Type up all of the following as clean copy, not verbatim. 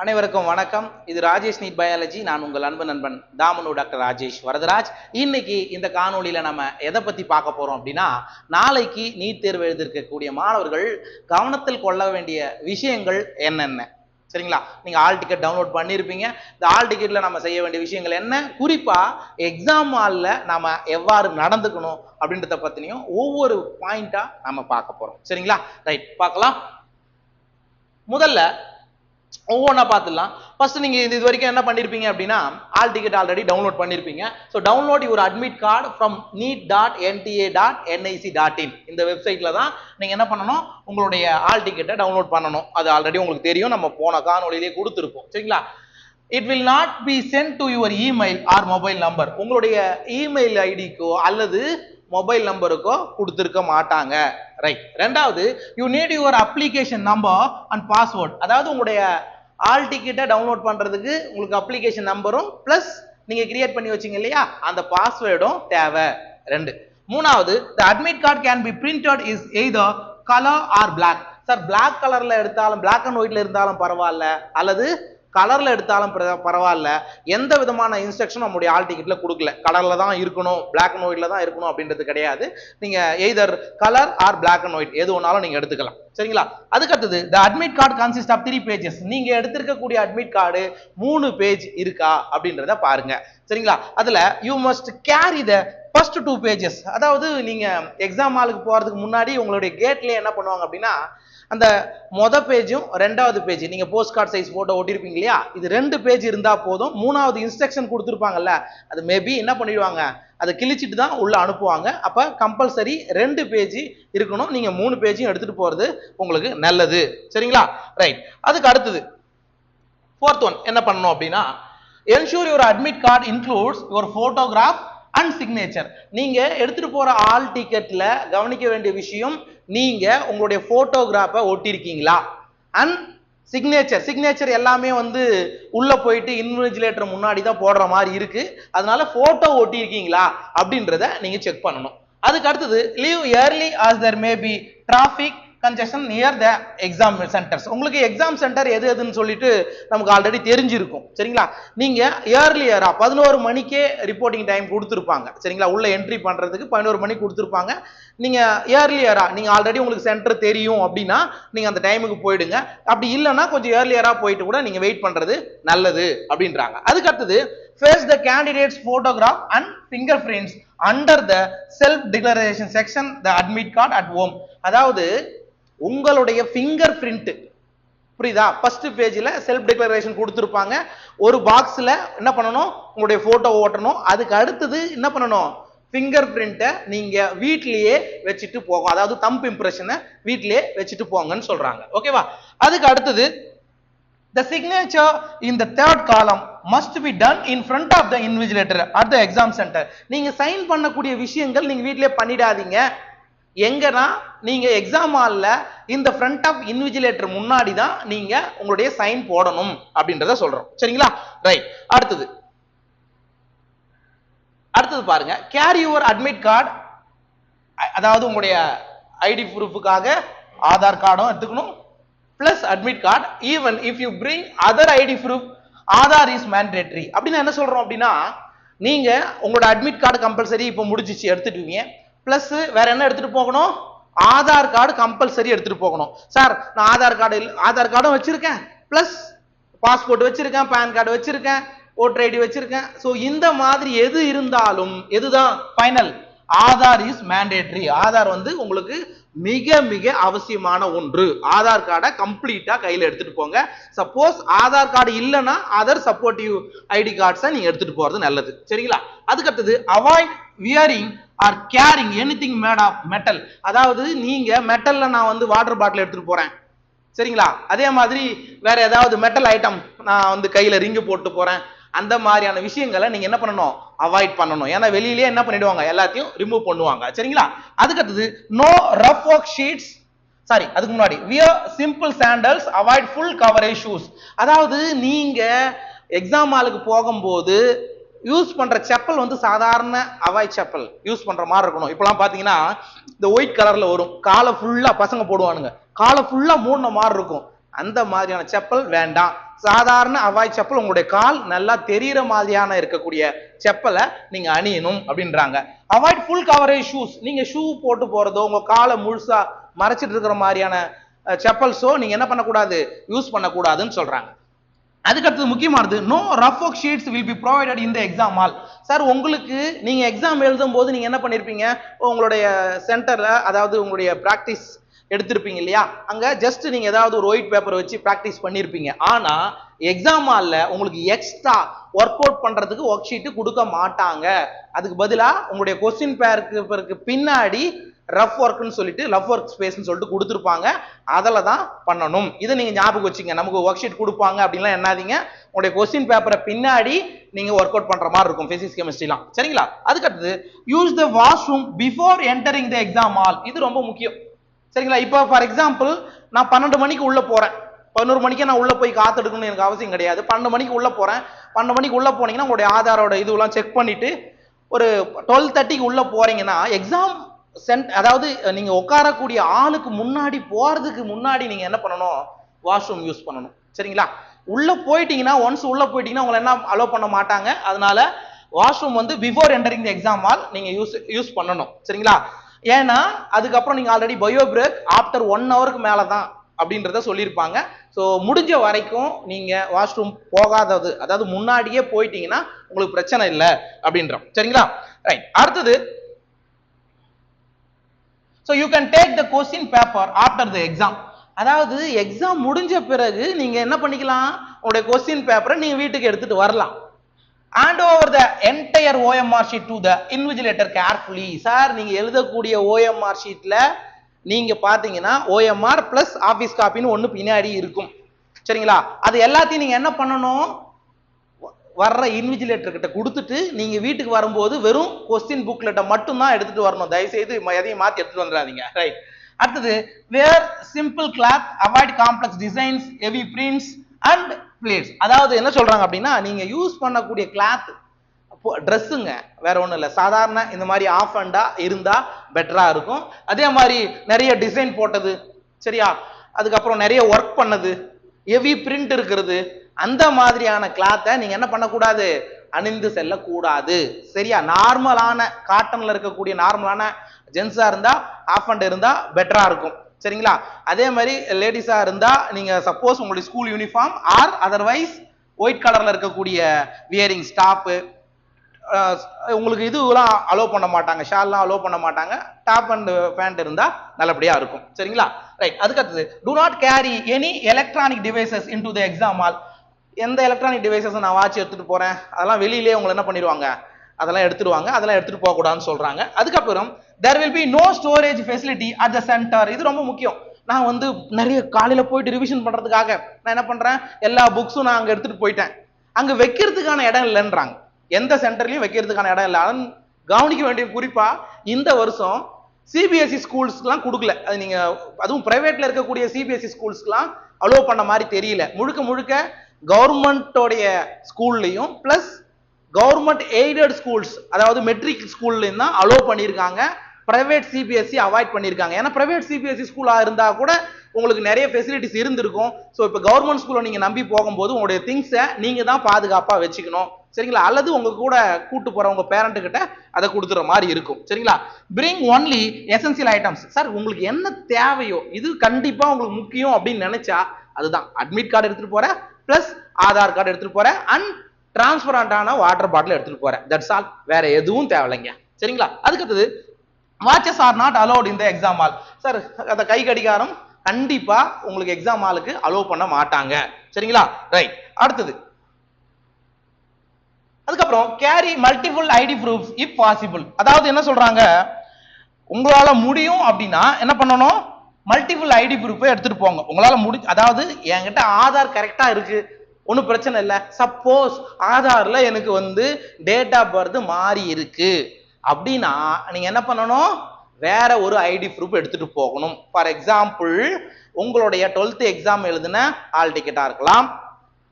அனைவருக்கும் வணக்கம். இது ராஜேஷ் நீட் பயாலஜி. நான் உங்கள் அன்பு நண்பன் தாமனு டாக்டர் ராஜேஷ் வரதராஜ். இன்னைக்கு இந்த காணொலியில நம்ம எதை பத்தி பார்க்க போறோம் அப்படின்னா, நாளைக்கு நீட் தேர்வு எழுதிருக்கக்கூடிய மாணவர்கள் கவனத்தில் கொள்ள வேண்டிய விஷயங்கள் என்னென்ன. சரிங்களா? நீங்க ஆல் டிக்கெட் டவுன்லோட் பண்ணியிருப்பீங்க. இந்த ஆல் டிக்கெட்ல நம்ம செய்ய வேண்டிய விஷயங்கள் என்ன, குறிப்பா எக்ஸாம் ஹால்ல நம்ம எவ்வாறு நடந்துக்கணும் அப்படின்றத பத்தினையும் ஒவ்வொரு பாயிண்டா நம்ம பார்க்க போறோம். சரிங்களா? ரைட், பார்க்கலாம். முதல்ல ஒவ்வொன்றா பார்த்துடலாம். ஃபர்ஸ்ட் நீங்க இது வரைக்கும் என்ன பண்ணிருப்பீங்க அப்படின்னா, ஆல் டிக்கெட் ஆல்ரெடி டவுன்லோட் பண்ணிருப்பீங்க. So download your admit card from neet.nta.nic.in இந்த வெப்சைட்ல தான் நீங்க என்ன பண்ணணும், உங்களுடைய ஆல் டிக்கெட்டை டவுன்லோட் பண்ணணும். அது ஆல்ரெடி உங்களுக்கு தெரியும், நம்ம போன காணொலியிலே கொடுத்துருப்போம். சரிங்களா? It will not be sent to your email R mobile number. உங்களுடைய இமெயில் ஐடிக்கோ அல்லது மொபைல் நம்பருக்கோ கொடுத்துருக்க மாட்டாங்க. ரைட். ரெண்டாவது, you need your application number and password. அதாவது உங்களுடைய ஆல் டிக்கெட்டை டவுன்லோட் பண்றதுக்கு உங்களுக்கு அப்ளிகேஷன் நம்பரும் பிளஸ் நீங்க கிரியேட் பண்ணி வச்சீங்க இல்லையா, அந்த பாஸ்வேர்டும் தேவை. ரெண்டு. மூணாவது, the admit card can be printed is either colour or black. Sir, black கலர்ல எடுத்தாலும், பிளாக் அண்ட் ஒயிட்ல இருந்தாலும் பரவாயில்ல, அல்லது கலர்ல எடுத்தாலும் பரவாயில்ல, எந்த விதமான இன்ஸ்ட்ரக்ஷன் நம்முடைய ஆல் டிக்கெட்ல கொடுக்கல. கலர்ல தான் இருக்கணும், பிளாக் அண்ட் ஒயிட்ல தான் இருக்கணும் அப்படின்றது கிடையாது. நீங்க either colour or black and white எது ஒன்னாலும் நீங்க எடுத்துக்கலாம். சரிங்களா? அதுக்கு அடுத்தது, the admit card consist of 3 pages. நீங்க எடுத்திருக்கக்கூடிய அட்மிட் கார்டு 3 பேஜ் இருக்கா அப்படின்றத பாருங்க. சரிங்களா? அதுல you must carry the first 2 pages. அதாவது நீங்க எக்ஸாம் ஹாலுக்கு போறதுக்கு முன்னாடி உங்களுடைய கேட்ல என்ன பண்ணுவாங்க அப்படின்னா, அந்த மொத பேஜும் ரெண்டாவது பேஜ், நீங்க போஸ்ட் கார்டு சைஸ் போட்டோ ஒட்டிருப்பீங்க இல்லையா, இது 2 பேஜ் இருந்தா போதும். மூணாவது இன்ஸ்ட்ரக்ஷன் கொடுத்துருப்பாங்கல்ல, அது மேபி என்ன பண்ணிடுவாங்க, அதை கிழிச்சிட்டு தான் உள்ள அனுப்புவாங்க. அப்ப கம்பல்சரி 2 பேஜ் இருக்கணும். நீங்க 3 பேஜையும் எடுத்துட்டு போறது உங்களுக்கு நல்லது. சரிங்களா? ரைட். அதுக்கு அடுத்தது ஃபோர்த் ஒன் என்ன பண்ணணும் அப்படின்னா, ensure your admit card includes your photograph and signature. நீங்க எடுத்துட்டு போற ஆல் டிக்கெட்ல கவனிக்க வேண்டிய விஷயம், நீங்க உங்களுடைய போட்டோகிராஃபை ஒட்டிருக்கீங்களா அண்ட் சிக்னேச்சர் எல்லாமே உள்ள போயிட்டு இன்விஜிலேட்டர் முன்னாடி தான் போடுற மாதிரி இருக்கு. அதனால போட்டோ ஒட்டிருக்கீங்களா அப்படின்றத நீங்க செக் பண்ணணும். அதுக்கு அடுத்தது, leave early as there may be traffic congestion near the exam centers. உங்களுக்கு எக்ஸாம் சென்டர் எது எதுன்னு சொல்லிட்டு நமக்கு ஆல்ரெடி தெரிஞ்சிருக்கும். சரிங்களா? நீங்க ஏர்லியரா 11 மணிக்கே ரிப்போர்ட்டிங் டைம் கொடுத்துருப்பாங்க. சரிங்களா? உள்ள என்ட்ரி பண்றதுக்கு 11 மணி கொடுத்துருப்பாங்க. நீங்க ஏர்லியரா, நீங்க ஆல்ரெடி உங்களுக்கு சென்டர் தெரியும் அப்படின்னா நீங்க அந்த டைமுக்கு போயிடுங்க. அப்படி இல்லைன்னா கொஞ்சம் ஏர்லியரா போயிட்டு கூட நீங்க வெயிட் பண்றது நல்லது அப்படின்றாங்க. அதுக்கு அடுத்தது, face the candidate's photograph and fingerprints under the self declaration section the admit card at home. அதாவது உங்களுடைய ஃபிங்கர் பிரிண்ட், புரியுதா? ஃபர்ஸ்ட் பேஜ்ல செல்ஃப் டிக்ளரேஷன் கொடுத்துருப்பாங்க. ஒரு பாக்ஸ்ல என்ன பண்ணணும், உங்களுடைய போட்டோ ஓட்டணும். அதுக்கு அடுத்தது என்ன பண்ணணும், ஃபிங்கர் பிரிண்ட்டை நீங்க வீட்லயே வச்சுட்டு போகும். அதாவது தம்ப் இம்ப்ரெஷனை வீட்லயே வச்சுட்டு போங்கன்னு சொல்றாங்க. ஓகேவா? அதுக்கு அடுத்தது, the signature in the third column must be done in front of the invigilator at the exam center. நீங்க சைன் பண்ணக்கூடிய விஷயங்கள் நீங்க வீட்லயே பண்ணிடாதீங்க. எங்கன்னா, நீங்க எக்ஸாம் ஹால்ல இந்த ஃப்ரண்ட் ஆஃப் இன்விஜிலேட்டர் முன்னாடி தான் நீங்க உங்களுடைய சைன் போடணும் அப்படின்றத சொல்றோம். சரிங்களா? ரைட். அடுத்தது பாருங்க, கேரி யுவர் அட்மிட் கார்டு. அதாவது உங்களுடைய ஐடி ப்ரூஃபுக்காக ஆதார் கார்டும் எடுத்துக்கணும், plus admit card. Even if you bring other ID proof, Aadhaar is mandatory. அப்படின்னு என்ன சொல்றோம் அப்படின்னா, நீங்க உங்களோட அட்மிட் கார்டு கம்பல்சரி இப்போ முடிஞ்சிச்சு எடுத்துட்டுவீங்க, பிளஸ் வேற என்ன எடுத்துட்டு போகணும், ஆதார் கார்டு கம்பல்சரி எடுத்துட்டு போகணும். சார், நான் ஆதார் கார்டும் வச்சிருக்கேன், பிளஸ் பாஸ்போர்ட் வச்சிருக்கேன், பேன் கார்டு வச்சிருக்கேன், ஓட்டர் ஐடி வச்சிருக்கேன். சோ இந்த மாதிரி எது இருந்தாலும் எதுதான் final, Aadhaar is mandatory. Aadhaar உங்களுக்கு மிக மிக அவசியமான ஒன்று. ஆதார் கார்டை கம்ப்ளீட்டா கையில எடுத்துட்டு போங்க. சப்போஸ் ஆதார் கார்டு இல்லைன்னா அதர் சப்போர்ட்டிவ் ஐடி கார்ட்ஸை நீங்க எடுத்துட்டு போறது நல்லது. சரிங்களா? அதுக்கு அடுத்தது, avoid wearing or carrying anything made of metal. அதாவது நீங்க மெட்டல்ல நான் வாட்டர் பாட்டில் எடுத்துட்டு போறேன், சரிங்களா? அதே மாதிரி வேற ஏதாவது மெட்டல் ஐட்டம் நான் கையில ரிங்கு போட்டு போறேன், அந்த மாதிரியான விஷயங்களை நீங்க என்ன பண்ணணும், அவாய்ட் பண்ணணும். ஏன்னா வெளியிலேயே என்ன பண்ணிடுவாங்க, எல்லாத்தையும் ரிமூவ் பண்ணுவாங்க. சரிங்களா? அதுக்கு அடுத்தது, no rough work sheets. Sorry, அதுக்கு முன்னாடி, wear simple sandals, avoid full coverage shoes. அதாவது நீங்க எக்ஸாம் ஹாலுக்கு போகும்போது யூஸ் பண்ற செப்பல் சாதாரண அவாய் செப்பல் யூஸ் பண்ற மாதிரி இருக்கணும். இப்பெல்லாம் பாத்தீங்கன்னா இந்த ஒயிட் கலர்ல வரும், காலை ஃபுல்லா பசங்க போடுவானுங்க, காலை ஃபுல்லா மூடின மாதிரி இருக்கும். அந்த மாதிரியான செப்பல் வேண்டாம். சாதாரண அவாய் செப்பல், உங்களுடைய கால் நல்லா தெரியிற மாதிரியான இருக்கக்கூடிய செப்பலை நீங்க அணியணும் அப்படின்றாங்க. அவாய்ட் ஃபுல் கவரேஜ் ஷூஸ், நீங்க ஷூ போட்டு போறதோ உங்க காலை முழுசா மறைச்சிட்டு இருக்கிற மாதிரியான செப்பல்ஸோ நீங்க என்ன பண்ணக்கூடாது, யூஸ் பண்ணக்கூடாதுன்னு சொல்றாங்க. அதுக்கடுத்து முக்கியமானது, no rough work sheets will be provided in the exam hall. Sir உங்களுக்கு நீங்க எக்ஸாம் எழுதும் போது நீங்க என்ன பண்ணிருப்பீங்க, உங்களுடைய சென்டர்ல அதாவது உங்களுடைய பிராக்டிஸ் எடுத்திருப்பீங்க இல்லையா, அங்க ஜஸ்ட் நீங்க ஏதாவது ஒரு ஒயிட் பேப்பர் வச்சு பிராக்டிஸ் பண்ணிருப்பீங்க. ஆனா எக்ஸாம் ஹால்ல உங்களுக்கு எக்ஸ்ட்ரா ஒர்க் அவுட் பண்றதுக்கு ஒர்க் ஷீட் கொடுக்க மாட்டாங்க. அதுக்கு பதிலா உங்களுடைய கொஸ்டின் பேப்பருக்கு பின்னாடி ரஃப் ஒர்க்னு சொல்லிட்டு ரஃப் ஒர்க் ஸ்பேஸ்னு சொல்லிட்டு கொடுத்துருப்பாங்க, அதில் தான் பண்ணணும். இதை நீங்க ஞாபகம் வச்சுங்க. நமக்கு ஒர்க் ஷீட் கொடுப்பாங்க அப்படின்லாம் என்னாதீங்க, உங்களுடைய கொஸ்டின் பேப்பரை பின்னாடி நீங்க ஒர்க் அவுட் பண்ற மாதிரி இருக்கும் பிசிக்ஸ் கெமிஸ்ட்ரிலாம், சரிங்களா. அதுக்கடுத்து use the washroom before entering the exam hall. இது ரொம்ப முக்கியம், சரிங்களா. இப்போ ஃபார் எக்ஸாம்பிள் நான் 12 மணிக்கு உள்ள போறேன், 11 மணிக்கு நான் உள்ள போய் காத்துடுக்கணும்னு எனக்கு அவசியம் கிடையாது. 12 மணிக்கு உள்ள போறேன். 12 மணிக்கு உள்ள போனீங்கன்னா உங்களுடைய ஆதாரோட இதுவெல்லாம் செக் பண்ணிட்டு ஒரு 12:30க்கு உள்ள போறீங்கன்னா எக்ஸாம் அதாவது நீங்க உட்காரக்கூடிய ஆளுக்கு முன்னாடி போறதுக்கு முன்னாடி நீங்க என்ன பண்ணணும், வாஷ்ரூம் யூஸ் பண்ணணும், சரிங்களா. உள்ள போயிட்டீங்கன்னா ஒன்ஸ் உள்ள போயிட்டீங்கன்னா உங்களை என்ன அலோ பண்ண மாட்டாங்க. அதனால வாஷ்ரூம் வந்து பிஃபோர் என்டரிங் தி எக்ஸாம் ஹால் நீங்க யூஸ் பண்ணணும், சரிங்களா. ஏன்னா அதுக்கப்புறம் நீங்க ஆல்ரெடி பயோ பிரேக் ஆஃப்டர் 1 ஹவருக்கு மேல தான் அப்படின்றத சொல்லியிருப்பாங்க. ஸோ முடிஞ்ச வரைக்கும் நீங்க வாஷ்ரூம் போகாதது, அதாவது முன்னாடியே போயிட்டீங்கன்னா உங்களுக்கு பிரச்சனை இல்லை அப்படின்றோம், சரிங்களா. ரைட். அடுத்தது, so you can take the question paper after the exam. அதாவது எக்ஸாம் முடிஞ்ச பிறகு நீங்க என்ன பண்ணிக்கலாம், உங்களுடைய கொஸ்டின் பேப்பரை நீங்க வீட்டுக்கு எடுத்துட்டு வரலாம். hand over the entire OMR sheet to the invigilator carefully. Sir நீங்க எழுதக்கூடிய OMR ஷீட்ல நீங்க பாத்தீங்கன்னா OMR பிளஸ் ஆபீஸ் காப்பின்னு ஒண்ணு பின்னாடி இருக்கும், சரிங்களா. அது எல்லாத்தையும் நீங்க என்ன பண்ணணும், வர்ற இன்விஜிலேட்டர் கிட்ட கொடுத்துட்டு நீங்க வீட்டுக்கு வரும்போது வெறும் கொஸ்டின் புக்லெட்டை மட்டும் தான் எடுத்துட்டு வரணும். தயவுசெய்து எதையும் மாத்தி எடுத்துட்டு வந்துடாதீங்க, ரைட். அடுத்தது, wear simple cloth, avoid complex designs, heavy prints and pleats. அதாவது என்ன சொல்றாங்க அப்படின்னா, நீங்க யூஸ் பண்ணக்கூடிய கிளாத் ட்ரெஸ்ஸுங்க வேற ஒன்றும் இல்லை, சாதாரண இந்த மாதிரி ஆஃப் அண்டா இருந்தா பெட்டரா இருக்கும். அதே மாதிரி நிறைய டிசைன் போட்டது, சரியா, அதுக்கப்புறம் நிறைய ஒர்க் பண்ணது, ஹெவி பிரிண்ட் இருக்கிறது, அந்த மாதிரியான கிளாத்தை நீங்க என்ன பண்ணக்கூடாது, அணிந்து செல்லக்கூடாது, சரியா. நார்மலான காட்டன்ல இருக்கக்கூடிய நார்மலான ஜென்ஸா இருந்தா ஆஃப் அண்ட் இருந்தா பெட்டரா இருக்கும், சரிங்களா. அதே மாதிரி லேடிஸா இருந்தா நீங்க சப்போஸ் உங்களுடைய school uniform or otherwise white கலர்ல இருக்கக்கூடிய வியரிங் ஸ்டாப்பு, உங்களுக்கு இதுலாம் அலோ பண்ண மாட்டாங்க, ஷால்லாம் அலோ பண்ண மாட்டாங்க. டாப் அண்ட் பேண்ட் இருந்தா நல்லபடியா இருக்கும், சரிங்களா. ரைட். அதுக்கடுத்து, to not carry any electronic devices into the exam hall. எந்த எலக்ட்ரானிக் டிவைசஸ் நான் வாட்ச் எடுத்துட்டு போறேன், அதெல்லாம் வெளியிலேயே உங்களை என்ன பண்ணிடுவாங்க, அதெல்லாம் எடுத்துடுவாங்க, அதெல்லாம் எடுத்துட்டு போக கூடாதுன்னு சொல்றாங்க. அதுக்கப்புறம் there will be no storage facility at the center. இது ரொம்ப முக்கியம். நான் வந்து நிறைய காலையில போயிட்டு ரிவிஷன் பண்றதுக்காக நான் என்ன பண்றேன், எல்லா புக்ஸும் நான் அங்க எடுத்துட்டு போயிட்டேன், அங்க வைக்கிறதுக்கான இடம் இல்லைன்றாங்க. எந்த சென்டர்லயும் வைக்கிறதுக்கான இடம் இல்லை. அதன் கவனிக்க வேண்டிய குறிப்பா இந்த வருஷம் சிபிஎஸ்இ ஸ்கூல்ஸ்க்குலாம் கொடுக்கல. அது நீங்க அதுவும் பிரைவேட்ல இருக்கக்கூடிய சிபிஎஸ்இ ஸ்கூல்ஸ்க்குலாம் அலோ பண்ண மாதிரி தெரியல. முழுக்க முழுக்க கவர்மெண்டோடைய ஸ்கூல்லையும் பிளஸ் கவர்மெண்ட் எய்டட் ஸ்கூல்ஸ், அதாவது மெட்ரிக் ஸ்கூல்லையும் தான் அலோ பண்ணியிருக்காங்க. பிரைவேட் சிபிஎஸ்இ அவாய்ட் பண்ணியிருக்காங்க. ஏன்னா பிரைவேட் சிபிஎஸ்இ ஸ்கூலா இருந்தா கூட உங்களுக்கு நிறைய ஃபெசிலிட்டிஸ் இருந்திருக்கும். ஸோ இப்போ கவர்மெண்ட் ஸ்கூலை நீங்க நம்பி போகும்போது உங்களுடைய திங்ஸை நீங்க தான் பாதுகாப்பா வச்சுக்கணும், சரிங்களா. அல்லது உங்க கூட கூட்டு போற உங்க பேரண்ட் கிட்ட அதை கொடுத்துற மாதிரி இருக்கும், சரிங்களா. Bring only essential items. Sir உங்களுக்கு என்ன தேவையோ, இது கண்டிப்பா உங்களுக்கு முக்கியம் அப்படின்னு நினைச்சா அதுதான் அட்மிட் கார்டு எடுத்துட்டு போற, பிளஸ் ஆதார் கார்டு எடுத்துட்டு போற, அண்ட் டிரான்ஸ்பரண்டான வாட்டர் பாட்டில் எடுத்துட்டு போற. That's all. வேற எதுவும் தேவையில்லைங்க, சரிங்களா. அதுக்கடுத்தது, watches are not allowed in the exam hall. Sir அந்த கை கடிகாரம் கண்டிப்பா உங்களுக்கு எக்ஸாம் ஹாலுக்கு அலோ பண்ண மாட்டாங்க, சரிங்களா. ரைட். அடுத்தது, அதுக்கப்புறம் carry multiple ID proofs if possible. அதாவது என்ன சொல்றாங்க, உங்களால முடியும் அப்படின்னா என்ன பண்ணணும், மல்டிபிள் ஐடி ப்ரூஃபை எடுத்துட்டு போங்க. உங்களால அதாவது என்கிட்ட ஆதார் கரெக்டா இருக்கு, ஒன்றும் பிரச்சனை இல்லை. சப்போஸ் ஆதார்ல எனக்கு வந்து டேட் ஆஃப் பர்த் மாறி இருக்கு அப்படின்னா நீங்க என்ன பண்ணணும், வேற ஒரு ஐடி ப்ரூஃப் எடுத்துட்டு போகணும். ஃபார் எக்ஸாம்பிள் உங்களுடைய 12th எக்ஸாம் எழுதின ஹால் டிக்கெட்டா இருக்கலாம்,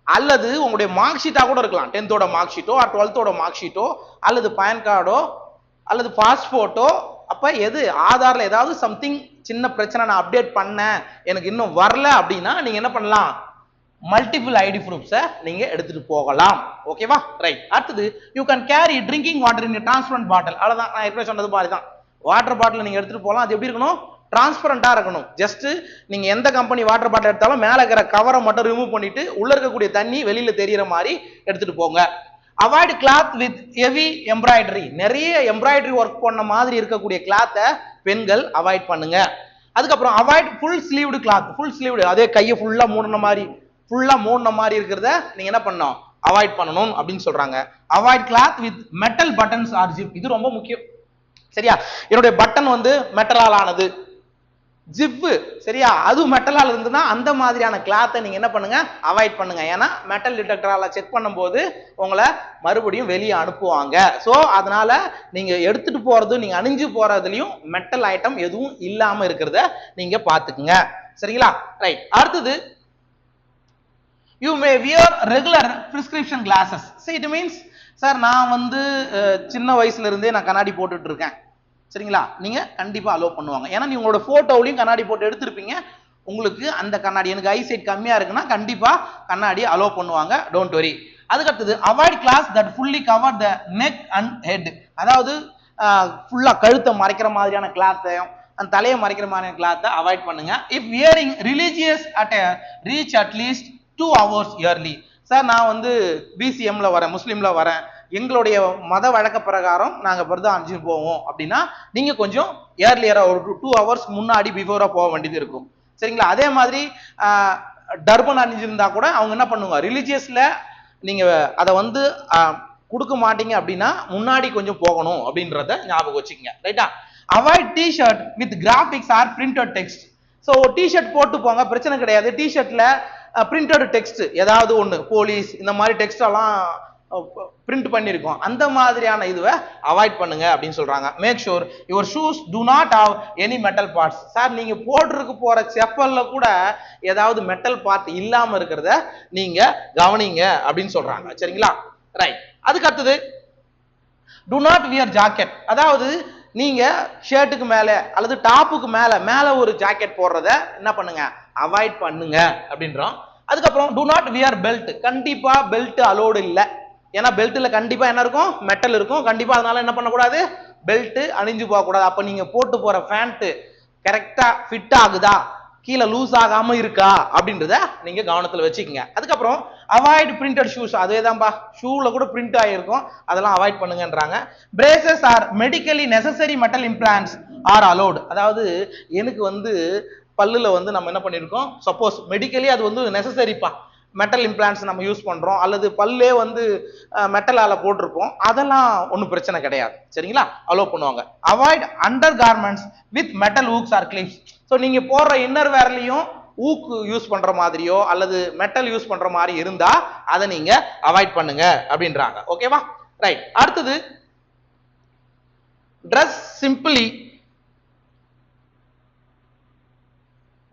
அல்லது உங்களுடைய மார்க் ஷீட்டா கூட இருக்கலாம். 10th mark Shito 12th mark Shito அல்லது பேன் கார்டோ அல்லது பாஸ்போர்ட்டோ. அப்ப எது ஆதார்ல ஏதாவது சம்திங் சின்ன பிரச்சனை நான் அப்டேட் பண்ணேன் எனக்கு இன்னும் வரல அப்படின்னா நீங்க என்ன பண்ணலாம், மல்டிபிள் ஐடி ப்ரூஃப்ஸை நீங்க எடுத்துட்டு போகலாம். ஓகேவா, ரைட். அடுத்தது you can carry drinking water in transparent bottle. அவ்வளவுதான், நான் எப்படி சொன்னது மாதிரி தான். வாட்டர் பாட்டில் நீங்க எடுத்துட்டு போகலாம். அது எப்படி இருக்கணும், டிரான்ஸ்பரண்டா இருக்கணும். ஜஸ்ட் நீங்க எந்த கம்பெனி வாட்டர் பாட்டில் எடுத்தாலும் மேல இருக்கிற கவரை மட்டும் ரிமூவ் பண்ணிட்டு உள்ள இருக்கக்கூடிய தண்ணி வெளியில தெரியற மாதிரி எடுத்துட்டு போங்க. Avoid cloth with heavy embroidery. நிறைய எம்ப்ராய்டரி ஒர்க் பண்ண மாதிரி இருக்கக்கூடிய கிளாத்தை பெண்கள் அவாய்ட் பண்ணுங்க. அதுக்கப்புறம் avoid full sleeved cloth. Full sleeved அதே கையை ஃபுல்லா மூடின மாதிரி இருக்கிறத நீங்க என்ன பண்ணணும், அவாய்ட் பண்ணணும் அப்படின்னு சொல்றாங்க. Avoid cloth with metal buttons or zip. இது ரொம்ப முக்கியம். சரியா, என்னுடைய பட்டன் வந்து மெட்டலால் ஆனது, ஜிப்பு சரியா அது மெட்டலால் இருந்ததுன்னா அந்த மாதிரியான கிளாத்தை நீங்க என்ன பண்ணுங்க, அவாய்ட் பண்ணுங்க. ஏன்னா மெட்டல் டிடெக்டரால செக் பண்ணும்போது உங்களை மறுபடியும் வெளியே அனுப்புவாங்க. ஸோ அதனால நீங்க எடுத்துட்டு போறது, நீங்க அணிஞ்சு போறதுலயும் மெட்டல் ஐட்டம் எதுவும் இல்லாம இருக்கிறத நீங்க பாத்துக்குங்க. சரிங்களா, ரைட். அடுத்தது you may wear regular prescription glasses. See it means sir நான் வந்து சின்ன வயசுல இருந்தே நான் கண்ணாடி போட்டுட்டு இருக்கேன். சரிங்களா, நீங்க கண்டிப்பா அலோவ் பண்ணுவாங்க. ஏன்னா நீ உங்களோட போட்டோவிலையும் கண்ணாடி போட்டு எடுத்திருப்பீங்க. உங்களுக்கு அந்த கண்ணாடி எனக்கு ஐசைட் கம்மியா இருக்குன்னா கண்டிப்பா கண்ணாடி அலோவ் பண்ணுவாங்க. Don't worry. அதுக்கடுத்தது avoid clothes that fully cover the neck and head. அதாவது ஃபுல்லா கழுத்தை மறைக்கிற மாதிரியான கிளாத்தையும் அந்த தலையை மறைக்கிற மாதிரியான கிளாத்தை அவாய்ட் பண்ணுங்க. If wearing religious at reach at least 2 hours early. சார் நான் வந்து பிசிஎம்ல வரேன், முஸ்லீம்ல வரேன், எங்களுடைய மத வழக்க பிரகாரம் நாங்க பர்தா அணிஞ்சு போவோம் அப்படின்னா நீங்க கொஞ்சம் இயர்லியரா ஒரு 2 hours முன்னாடி பிஃபோரா போக வேண்டியது இருக்கும். சரிங்களா, அதே மாதிரி டர்பன் அணிஞ்சிருந்தா கூட அவங்க என்ன பண்ணுவாங்க, ரிலீஜியஸ்ல நீங்க அதை வந்து கொடுக்க மாட்டீங்க அப்படின்னா முன்னாடி கொஞ்சம் போகணும் அப்படின்றத ஞாபகம் வச்சுக்கோங்க. ரைட்டா. Avoid T-shirt with graphics or printed text. So T-shirt போட்டு போங்க, பிரச்சனை கிடையாது. டிஷர்ட்ல பிரிண்டட் டெக்ஸ்ட் ஏதாவது ஒன்று, போலீஸ் இந்த மாதிரி டெக்ஸ்ட் எல்லாம் பிரிண்ட் பண்ணிருக்கோம், அந்த மாதிரியான இதுவை அவாய்ட் பண்ணுங்க அப்படின்னு சொல்றாங்க. Make sure your shoes do not have any metal parts. Sir நீங்க போட்டுருக்கு போற செப்பல்ல கூட ஏதாவது மெட்டல் பார்ட் இல்லாம இருக்கிறத நீங்க கவனிங்க அப்படின்னு சொல்றாங்க. சரிங்களா, ரைட். அதுக்கு அடுத்தது டு நாட் வியர் ஜாக்கெட். அதாவது நீங்க ஷர்ட்டுக்கு மேல அல்லது டாப்புக்கு மேல ஒரு ஜாக்கெட் போடுறத என்ன பண்ணுங்க, அவாய்ட் பண்ணுங்க அப்படின்றோம். அதுக்கப்புறம் டு நாட் வியர் பெல்ட். கண்டிப்பா பெல்ட் அலோடு இல்லை. ஏன்னா பெல்ட்ல கண்டிப்பா என்ன இருக்கும், மெட்டல் இருக்கும். கண்டிப்பா அதனால என்ன பண்ணக்கூடாது, பெல்ட் அணிஞ்சு போக கூடாது. அப்ப நீங்க போட்டு போற பேண்ட் கரெக்டா ஃபிட் ஆகுதா, கீழே லூஸ் ஆகாம இருக்கா அப்படின்றத நீங்க கவனத்துல வச்சுக்கோங்க. அதுக்கப்புறம் அவாய்ட் பிரிண்டட் ஷூஸ். அதேதான்பா, ஷூல கூட பிரிண்ட் ஆகிருக்கும், அதெல்லாம் அவாய்ட் பண்ணுங்கன்றாங்க. Braces are medically necessary metal implants are allowed. அதாவது எனக்கு வந்து பல்லுல வந்து நம்ம என்ன பண்ணிருக்கோம், சப்போஸ் மெடிக்கலி அது வந்து நெசசரிப்பா, மெட்டல் இம்ப்ளான்ட்ஸ் நம்ம யூஸ் பண்றோம் அல்லது பல்லே வந்து மெட்டலால போட்டிருப்போம், அதெல்லாம் ஒன்றும் பிரச்சனை கிடையாது. சரிங்களா, அலோவ் பண்ணுவாங்க. Avoid under garments with metal hooks or clips. So நீங்க போடுற இன்னர் வேர்லையும் ஊக்கு யூஸ் பண்ற மாதிரியோ அல்லது மெட்டல் யூஸ் பண்ற மாதிரி இருந்தா அதை நீங்க அவாய்ட் பண்ணுங்க அப்படின்றாங்க. ஓகேவா, ரைட். அடுத்தது dress simply.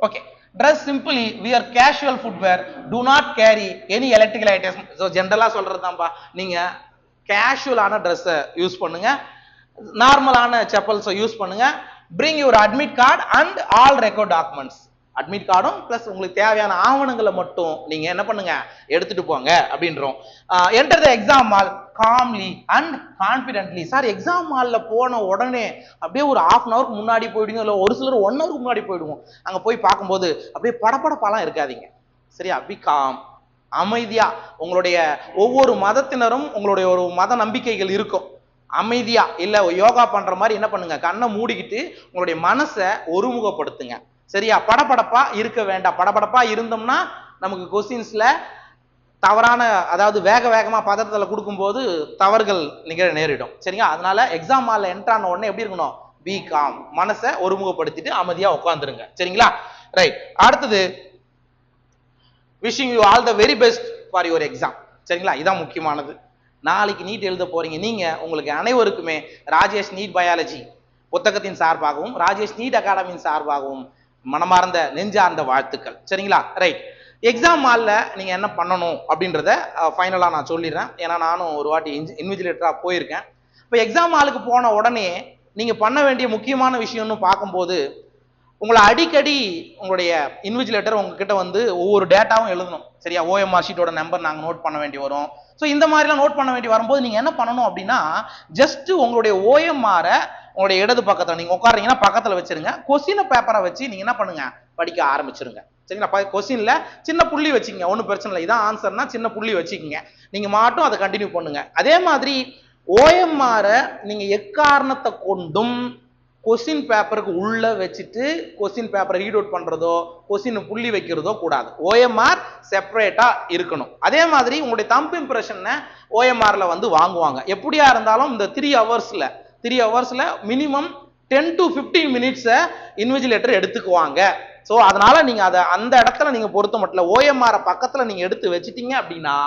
Okay, dress simply, wear casual footwear, do not carry any electrical items. So ஜெனரலா சொல்றதுதான்பா, நீங்க கேஷுவலான ட்ரெஸ்ஸை யூஸ் பண்ணுங்க, நார்மலான செப்பல்ஸை யூஸ் பண்ணுங்க. bring your admit card and all record documents. Admit கார்டும் பிளஸ் உங்களுக்கு தேவையான ஆவணங்களை மட்டும் நீங்க என்ன பண்ணுங்க, எடுத்துட்டு போங்க அப்படின்றோம். Enter the exam hall calmly and confidently. Sir exam ஹால்ல போன உடனே அப்படியே ஒரு ½ hour முன்னாடி போயிடுங்க, இல்லை ஒரு சிலர் 1 hour முன்னாடி போயிடுவோம். அங்க போய் பார்க்கும்போது அப்படியே படப்படப்பாலாம் இருக்காதீங்க. சரியா, பி காம், அமைதியா. உங்களுடைய ஒவ்வொரு மதத்தினரும் உங்களுடைய ஒரு மத நம்பிக்கைகள் இருக்கும். அமைதியா இல்ல யோகா பண்ற மாதிரி என்ன பண்ணுங்க, கண்ணை மூடிக்கிட்டு உங்களுடைய மனசை ஒருமுகப்படுத்துங்க. சரியா, படபடப்பா இருக்க வேண்டாம். படபடப்பா இருந்தோம்னா நமக்கு கொஸ்டின்ஸ்ல தவறான, அதாவது வேகமா பதத்துல கொடுக்கும்போது தவறுகள் நிகழ நேரிடும். சரிங்களா, அதனால எக்ஸாம் ஹால்ல என்டர் ஆன உடனே எப்படி இருக்கணும், பி காம், மனசை ஒருமுகப்படுத்திட்டு அமைதியா உட்காந்துருங்க. சரிங்களா, ரைட். அடுத்தது wishing you all the very best for your exam. சரிங்களா, இதான் முக்கியமானது. நாளைக்கு நீட் எழுத போறீங்க நீங்க, உங்களுக்கு அனைவருக்குமே ராஜேஷ் நீட் பயாலஜி புத்தகத்தின் சார்பாகவும் ராஜேஷ் நீட் அகாடமியின் சார்பாகவும் மனமார்ந்த நெஞ்சார்ந்த வாழ்த்துக்கள். சரிங்களா, ரைட். எக்ஸாம் ஹால்ல நீங்க என்ன பண்ணணும் அப்படின்றத ஃபைனலா நான் சொல்லிடுறேன். ஏன்னா நானும் ஒரு வாட்டி இன்விஜிலேட்டரா போயிருக்கேன். இப்போ எக்ஸாம் ஹாலுக்கு போன உடனே நீங்க பண்ண வேண்டிய முக்கியமான விஷயம்னு பார்க்கும்போது, உங்களை அடிக்கடி உங்களுடைய இன்விஜிலேட்டர் உங்ககிட்ட வந்து ஒவ்வொரு டேட்டாவும் எழுதணும், சரியா? ஓஎம்ஆர் ஷீட்டோட நம்பர் நாங்கள் நோட் பண்ண வேண்டி வரும். ஸோ இந்த மாதிரிலாம் நோட் பண்ண வேண்டி வரும்போது நீங்க என்ன பண்ணணும் அப்படின்னா, ஜஸ்ட் உங்களுடைய ஓஎம்ஆரை உங்களுடைய இடது பக்கத்தில் நீங்க உட்காருங்கன்னா பக்கத்தில் வச்சிருங்க. கொஸ்டின் பேப்பரை வச்சு நீங்க என்ன பண்ணுங்க, படிக்க ஆரம்பிச்சிருங்க, சரிங்களா? கொஸ்டின்ல சின்ன புள்ளி வச்சுக்கங்க, ஒன்றும் பிரச்சனை இல்லை. இதான் ஆன்சர்னா சின்ன புள்ளி வச்சுக்கோங்க, நீங்க மாட்டும் அதை கண்டினியூ பண்ணுங்க. அதே மாதிரி ஓஎம்ஆரை நீங்க எக்காரணத்தை கொண்டும் கொஸ்டின் பேப்பருக்கு உள்ள வச்சுட்டு கொஸ்டின் பேப்பரை ரீட் அவுட் பண்றதோ கொஸ்டின் புள்ளி வைக்கிறதோ கூடாது. ஓஎம்ஆர் செப்பரேட்டா இருக்கணும். அதே மாதிரி உங்களுடைய தம்ப் இம்ப்ரெஷன் ஓஎம்ஆர்ல வந்து வாங்குவாங்க. எப்படியா இருந்தாலும் இந்த 3 ஹவர்ஸ்ல மினிமம் 10 to 15 மினிட்ஸ் இன்விஜிலேட்டர் எடுத்துக்குவாங்க. ஸோ அதனால நீங்க அதை அந்த இடத்துல நீங்க பொறுத்த மட்டும் ஓஎம்ஆர் பக்கத்துல நீங்க எடுத்து வச்சிட்டீங்க அப்படின்னா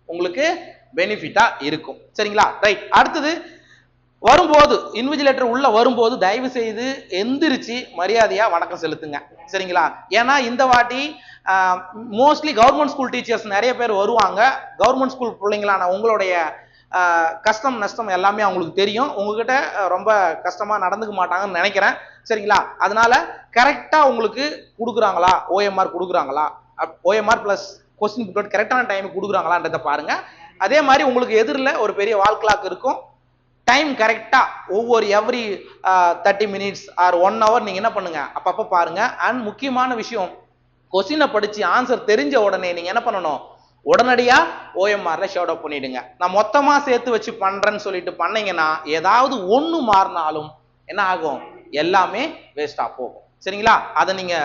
உங்களுக்கு பெனிஃபிட்டா இருக்கும், சரிங்களா? ரைட். அடுத்தது வரும்போது இன்விஜிலேட்டர் உள்ள வரும்போது தயவு செய்து எந்திரிச்சு மரியாதையா வணக்கம் செலுத்துங்க, சரிங்களா? ஏன்னா இந்த வாட்டி மோஸ்ட்லி கவர்மெண்ட் ஸ்கூல் டீச்சர்ஸ் நிறைய பேர் வருவாங்க. கவர்மெண்ட் ஸ்கூல் பிள்ளைங்களான உங்களுடைய கஷ்டம் நஷ்டம் எல்லாமே அவங்களுக்கு தெரியும். உங்ககிட்ட ரொம்ப கஷ்டமா நடந்துக்க மாட்டாங்கன்னு நினைக்கிறேன், சரிங்களா? அதனால கரெக்டா உங்களுக்கு கொடுக்குறாங்களா, ஓஎம்ஆர் கொடுக்குறாங்களா, ஓஎம்ஆர் பிளஸ் கொஸ்டின் புக் கரெக்டான டைம் கொடுக்குறாங்களான்றத பாருங்க. அதே மாதிரி உங்களுக்கு எதிரில் ஒரு பெரிய வால் கிளாக் இருக்கும். டைம் கரெக்டா ஒவ்வொரு எவ்ரி 30 மினிட்ஸ் ஆர் 1 ஹவர் நீங்க என்ன பண்ணுங்க அப்பப்ப பாருங்க. அண்ட் முக்கியமான விஷயம், கொஸ்டினை படிச்சு ஆன்சர் தெரிஞ்ச உடனே நீங்க என்ன பண்ணணும், உடனடியா ஓஎம்ஆர்ல ஷேட் அவுட் பண்ணிடுங்க. நான் மொத்தமா சேர்த்து வச்சு பண்றேன்னு சொல்லிட்டு பண்ணீங்கன்னா ஏதாவது ஒண்ணு மாறினாலும் என்ன ஆகும், எல்லாமே வேஸ்டா போகும், சரிங்களா? அதை நீங்க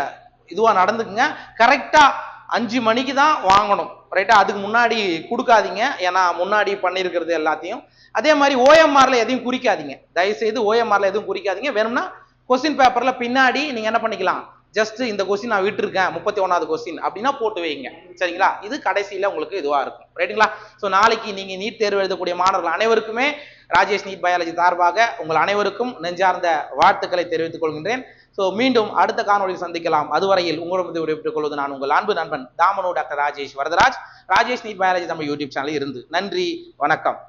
இதுவா நடந்துக்குங்க. கரெக்டா 5 மணிக்கு தான் வாங்கணும், ரைட்டா? அதுக்கு முன்னாடி கொடுக்காதீங்க, ஏன்னா முன்னாடி பண்ணிருக்கிறது எல்லாத்தையும். அதே மாதிரி ஓஎம்ஆர்ல எதையும் குறிக்காதீங்க, தயவுசெய்து ஓஎம்ஆர்ல எதுவும் குறிக்காதீங்க. வேணும்னா கொஸ்டின் பேப்பர்ல பின்னாடி நீங்க என்ன பண்ணிக்கலாம், ஜஸ்ட் இந்த கொஸ்டின் நான் விட்டுருக்கேன் 31வது கொஸ்டின் அப்படின்னா போட்டு வைங்க, சரிங்களா? இது கடைசியில உங்களுக்கு இதுவா இருக்கும், ரைட்டுங்களா? ஸோ நாளைக்கு நீங்க நீட் தேர்வு எழுதக்கூடிய மாணவர்கள் அனைவருக்குமே ராஜேஷ் நீட் பயாலஜி சார்பாக உங்கள் அனைவருக்கும் நெஞ்சார்ந்த வாழ்த்துக்களை தெரிவித்துக் கொள்கின்றேன். ஸோ மீண்டும் அடுத்த காணொலியில் சந்திக்கலாம். அதுவரையில் உங்களிடம் விடைபெற்றுக் கொள்வது நான் உங்கள் அன்பு நண்பன் தாமனு doctor Rajesh Varadaraj, Rajesh NEET biology நம்ம யூடியூப் சேனலில் இருந்து. நன்றி, வணக்கம்.